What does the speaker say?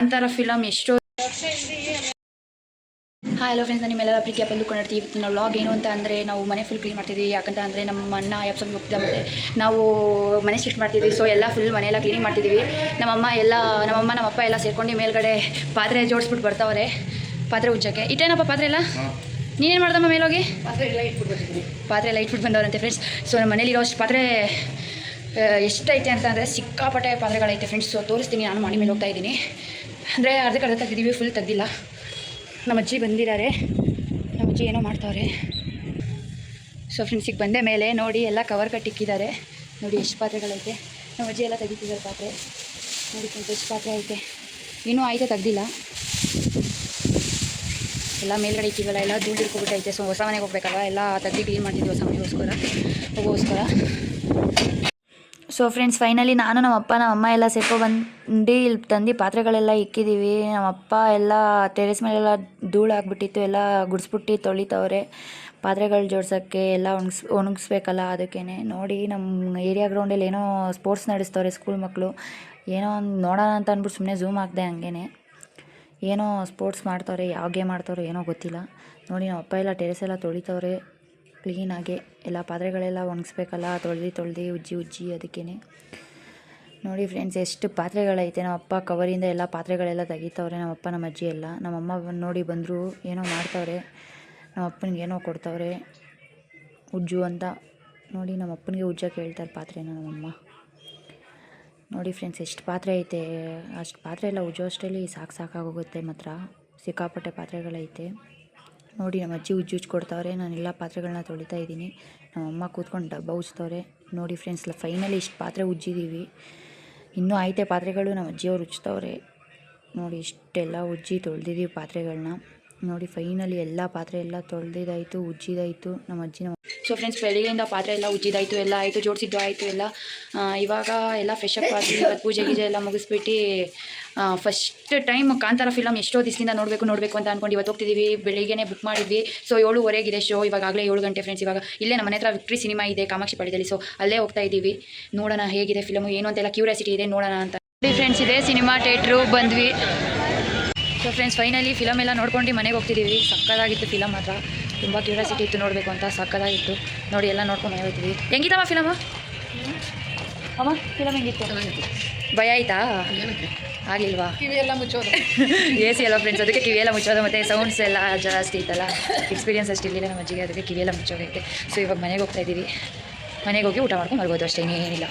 ಅಂತರ ಫಿಲಮ್ ಎಷ್ಟೋ. Hi hello friends, ನಿಮ್ಮೆಲ್ಲರ ಪ್ರೀತಿಯ ಪಲ್ಲು ಕೊಂಡಿರ್ತೀವಿ. ಇವತ್ತಿನ ವ್ಲಾಗ್ ಏನು ಅಂತ ಅಂದರೆ ನಾವು ಮನೆ ಫುಲ್ ಕ್ಲೀನ್ ಮಾಡ್ತಿದ್ವಿ. ಯಾಕಂತ ಅಂದರೆ ನಮ್ಮ ಅಣ್ಣ ಎಪ್ಸಮ್ ಹೋಗ್ತಿದ್ದ ಮತ್ತು ನಾವು ಮನೆ ಶಿಫ್ಟ್ ಮಾಡ್ತಿದ್ವಿ. ಸೊ ಎಲ್ಲ ಫುಲ್ ಮನೆಯೆಲ್ಲ ಕ್ಲೀನಿಂಗ್ ಮಾಡ್ತಿದ್ವಿ. ನಮ್ಮಪ್ಪ ಎಲ್ಲ ಸೇರ್ಕೊಂಡು ಮೇಲ್ಗಡೆ ಪಾತ್ರೆ ಜೋಡಿಸ್ಬಿಟ್ಟು ಬರ್ತಾವ್ರೆ ಪಾತ್ರೆ ಉಜ್ಜಕ್ಕೆ. ಇಟ್ಟೇನಪ್ಪ ಪಾತ್ರೆ ಎಲ್ಲ ನೀನೇನು ಮಾಡ್ದಮ್ಮ ಮೇಲೋಗಿ? ಪಾತ್ರೆ ಎಲ್ಲ ಇಟ್ಬಿಟ್ಟು ಬಂದವರಂತೆ ಫ್ರೆಂಡ್ಸ್. ಸೊ ನಮ್ಮ ಮನೇಲಿರೋ ಅಷ್ಟು ಪಾತ್ರೆ ಎಷ್ಟೈತೆ ಅಂತ ಅಂದರೆ ಸಿಕ್ಕಾಪಟ್ಟೆ ಪಾತ್ರೆಗಳೈತೆ ಫ್ರೆಂಡ್ಸ್. ಸೊ ತೋರಿಸ್ತೀನಿ, ನಾನು ಮಾಡಿ ಮೇಲೆ ಹೋಗ್ತಾ ಇದ್ದೀನಿ. ಅಂದರೆ ಅರ್ಧ ತೆಗ್ದಿದ್ದೀವಿ, ಫುಲ್ ತೆಗ್ದಿಲ್ಲ. ನಮ್ಮ ಅಜ್ಜಿ ಬಂದಿದ್ದಾರೆ, ನಮ್ಮ ಅಜ್ಜಿ ಏನೋ ಮಾಡ್ತಾವ್ರೆ. ಸೊ ಫ್ರೆಂಡ್ಸಿಗೆ ಬಂದೆ ಮೇಲೆ ನೋಡಿ ಎಲ್ಲ ಕವರ್ ಕಟ್ಟಿಕ್ಕಿದ್ದಾರೆ. ನೋಡಿ ಎಷ್ಟು ಪಾತ್ರೆಗಳೈತೆ. ನಮ್ಮ ಅಜ್ಜಿ ಎಲ್ಲ ತೆಗಿತಿದ್ದಾರೆ ಪಾತ್ರೆ. ನೋಡಿ ಫ್ರೆಂಡ್ಸ್ ಎಷ್ಟು ಪಾತ್ರೆ ಐತೆ, ಇನ್ನೂ ಐತೆ ತೆಗ್ದಿಲ್ಲ. ಎಲ್ಲ ಮೇಲ್ಗಡೆ ಇಕ್ಕಿವಲ್ಲ, ಎಲ್ಲ ಧೂಳು ಇಟ್ಕೊಬಿಟ್ಟೈತೆ. ಸೊ ಹೊಸ ಮನೆಗೆ ಹೋಗ್ಬೇಕಲ್ಲ, ಎಲ್ಲ ತೆಗ್ದು ಕ್ಲೀನ್ ಮಾಡ್ತಿದ್ವಿ ಹೊಸ ಮನೆಗೋಸ್ಕರ. ಸೊ ಫ್ರೆಂಡ್ಸ್ ಫೈನಲಿ ನಾನು ನಮ್ಮ ಅಮ್ಮ ಎಲ್ಲ ಸೇರ್ಕೊಬಂದು ಇಲ್ಲಿ ತಂದು ಪಾತ್ರೆಗಳೆಲ್ಲ ಇಕ್ಕಿದ್ದೀವಿ. ನಮ್ಮಪ್ಪ ಎಲ್ಲ ಟೆರೆಸ್ ಮೇಲೆಲ್ಲ ಧೂಳು ಆಗಿಬಿಟ್ಟಿತ್ತು, ಎಲ್ಲ ಗುಡಿಸ್ಬಿಟ್ಟು ತೊಳಿತವ್ರೆ. ಪಾತ್ರೆಗಳು ಜೋಡ್ಸೋಕ್ಕೆ ಎಲ್ಲ ಒಣಗಿಸ್ಬೇಕಲ್ಲ, ಅದಕ್ಕೇ ನೋಡಿ ನಮ್ಮ ಏರಿಯಾ ಗ್ರೌಂಡಲ್ಲಿ ಏನೋ ಸ್ಪೋರ್ಟ್ಸ್ ನಡೆಸ್ತವ್ರೆ ಸ್ಕೂಲ್ ಮಕ್ಕಳು. ಏನೋ ಒಂದು ನೋಡೋಣ ಅಂತ ಅಂದ್ಬಿಟ್ಟು ಸುಮ್ಮನೆ ಝೂಮ್ ಹಾಕಿದೆ. ಹಂಗೇ ಏನೋ ಸ್ಪೋರ್ಟ್ಸ್ ಮಾಡ್ತವ್ರೆ, ಯಾವ ಗೇಮ್ ಆಡ್ತವ್ರೆ ಏನೋ ಗೊತ್ತಿಲ್ಲ. ನೋಡಿ ನಮ್ಮಪ್ಪ ಎಲ್ಲ ಟೆರೆಸ್ ಎಲ್ಲ ತೊಳಿತವ್ರೆ ಕ್ಲೀನಾಗಿ. ಎಲ್ಲ ಪಾತ್ರೆಗಳೆಲ್ಲ ಒಣಗಿಸ್ಬೇಕಲ್ಲ, ತೊಳ್ದು ಉಜ್ಜಿ ಅದಕ್ಕೇ ನೋಡಿ ಫ್ರೆಂಡ್ಸ್ ಎಷ್ಟು ಪಾತ್ರೆಗಳೈತೆ. ನಮ್ಮಪ್ಪ ಕವರಿಂದ ಎಲ್ಲ ಪಾತ್ರೆಗಳೆಲ್ಲ ತೆಗಿತವ್ರೆ, ನಮ್ಮಪ್ಪ ನಮ್ಮ ಅಜ್ಜಿ ಎಲ್ಲ. ನಮ್ಮಮ್ಮ ನೋಡಿ ಬಂದರು, ಏನೋ ಮಾಡ್ತವ್ರೆ. ನಮ್ಮಪ್ಪನಿಗೆ ಏನೋ ಕೊಡ್ತವ್ರೆ ಉಜ್ಜು ಅಂತ. ನೋಡಿ ನಮ್ಮಪ್ಪನಿಗೆ ಉಜ್ಜಕ್ಕೆ ಹೇಳ್ತಾರೆ ಪಾತ್ರೆನ ನಮ್ಮಮ್ಮ. ನೋಡಿ ಫ್ರೆಂಡ್ಸ್ ಎಷ್ಟು ಪಾತ್ರೆ ಐತೆ. ಅಷ್ಟು ಪಾತ್ರೆ ಎಲ್ಲ ಉಜ್ಜೋ ಅಷ್ಟರಲ್ಲಿ ಸಾಕಾಗೋಗುತ್ತೆ. ಮಾತ್ರ ಸಿಕ್ಕಾಪಟ್ಟೆ ಪಾತ್ರೆಗಳೈತೆ. ನೋಡಿ ನಮ್ಮ ಅಜ್ಜಿ ಉಜ್ಜು ಕೊಡ್ತಾವ್ರೆ, ನಾನೆಲ್ಲ ಪಾತ್ರೆಗಳನ್ನ ತೊಳಿತಾ ಇದ್ದೀನಿ. ನಮ್ಮಮ್ಮ ಕೂತ್ಕೊಂಡು ಡಬ್ಬ ಉಜ್ತವ್ರೆ. ನೋಡಿ ಫ್ರೆಂಡ್ಸ್ ಫೈನಲಿ ಇಷ್ಟು ಪಾತ್ರೆ ಉಜ್ಜಿದ್ದೀವಿ, ಇನ್ನೂ ಐತೆ ಪಾತ್ರೆಗಳು. ನಮ್ಮ ಅಜ್ಜಿಯವ್ರು ಉಜ್ತವ್ರೆ. ನೋಡಿ ಇಷ್ಟೆಲ್ಲ ಉಜ್ಜಿ ತೊಳೆದಿದ್ದೀವಿ ಪಾತ್ರೆಗಳನ್ನ. ನೋಡಿ ಫೈನಲಿ ಎಲ್ಲ ಪಾತ್ರೆ ಎಲ್ಲ ತೊಳೆದಿದ್ದಾಯಿತು, ಉಜ್ಜಿದಾಯಿತು ನಮ್ಮ ಅಜ್ಜಿನ. ಸೊ ಫ್ರೆಂಡ್ಸ್ ಬೆಳಿಗ್ಗೆಯಿಂದ ಪಾತ್ರೆ ಎಲ್ಲ ಉಜ್ಜಿದಾಯಿತು, ಎಲ್ಲ ಆಯಿತು, ಜೋಡಿಸಿದ್ದು ಆಯಿತು ಎಲ್ಲ. ಇವಾಗ ಎಲ್ಲ ಫ್ರೆಶ್ ಅಪ್ ಆಗಿ ಇವತ್ತು ಪೂಜೆ ಎಲ್ಲ ಮುಗಿಸ್ಬಿಟ್ಟು ಫಸ್ಟ್ ಟೈಮ್ ಕಾಂತಾರ ಫಿಲಮ್ ಎಷ್ಟೋ ದಿವಸದಿಂದ ನೋಡಬೇಕು ಅಂತ ಅಂದ್ಕೊಂಡು ಇವತ್ತು ಹೋಗ್ತಿದ್ದೀವಿ. ಬೆಳಿಗ್ಗೆನೇ ಬುಕ್ ಮಾಡಿದ್ವಿ. ಸೊ 7:15 ಶೋ, ಇವಾಗಲೇ 7 ಗಂಟೆ ಫ್ರೆಂಡ್ಸ್. ಇವಾಗ ಇಲ್ಲೇ ನಮ್ಮ ಮನೆ ಹತ್ರ ವಿಕ್ಟ್ರಿ ಸಿನಿಮಾ ಇದೆ ಕಾಮಾಕ್ಷಿ ಪಾಳ್ಯದಲ್ಲಿ. ಸೊ ಅಲ್ಲೇ ಹೋಗ್ತಾ ಇದ್ದೀವಿ. ನೋಡೋಣ ಹೇಗಿದೆ ಫಿಲಮು ಏನು ಅಂತೆಲ್ಲ ಕ್ಯೂರಿಯಾಸಿಟಿ ಇದೆ, ನೋಡೋಣ ಅಂತ. ಫ್ರೆಂಡ್ಸ್ ಇದೆ ಸಿನಿಮಾ ಥಿಯೇಟ್ರು ಬಂದ್ವಿ. ಸೊ ಫ್ರೆಂಡ್ಸ್ ಫೈನಲಿ ಫಿಲಮ್ ಎಲ್ಲ ನೋಡ್ಕೊಂಡು ಮನೆಗೆ ಹೋಗ್ತಿದ್ದೀವಿ. ಸಕ್ಕತ್ತಾಗಿತ್ತು ಫಿಲಮ್ ಮಾತ್ರ, ತುಂಬ ಕ್ಯೂರಿಯಾಸಿಟಿ ಇತ್ತು ನೋಡಬೇಕು ಅಂತ. ಸಕ್ಕತ್ತಾಗಿತ್ತು ನೋಡಿ, ಎಲ್ಲ ನೋಡ್ಕೊಂಡು ಮನೆ ಹೋಗ್ತೀವಿ. ಹೆಂಗಿತ್ತಮ್ಮ ಫಿಲಮು? ಅಮ್ಮ ಫಿಲಮ್ ಹೆಂಗಿತ್ತು? ಭಯ ಆಯ್ತಾ? ಆಗಲಿಲ್ವಾ? ಕಿವಿಯೆಲ್ಲ ಮುಚ್ಚೋದು ಎ ಸಿ ಅಲ್ಲ ಫ್ರೆಂಡ್ಸ್, ಅದಕ್ಕೆ ಕಿವಿಯೆಲ್ಲ ಮುಚ್ಚೋದು. ಮತ್ತು ಸೌಂಡ್ಸ್ ಎಲ್ಲ ಜಾಸ್ತಿ ಇತ್ತಲ್ಲ, ಎಕ್ಸ್ಪೀರಿಯನ್ಸ್ ಅಷ್ಟು ಇರಲಿಲ್ಲ ನಮ್ಮ ಅಜ್ಜಿಗೆ, ಅದಕ್ಕೆ ಕಿವಿಯೆಲ್ಲ ಮುಚ್ಚೋಗೈತೆ. ಸೊ ಇವಾಗ ಮನೆಗೆ ಹೋಗ್ತಾ ಇದ್ದೀವಿ. ಮನೆಗೆ ಹೋಗಿ ಊಟ ಮಾಡ್ಕೊಂಡು ಬರ್ಬೋದು ಅಷ್ಟೇ, ಏನಿಲ್ಲ.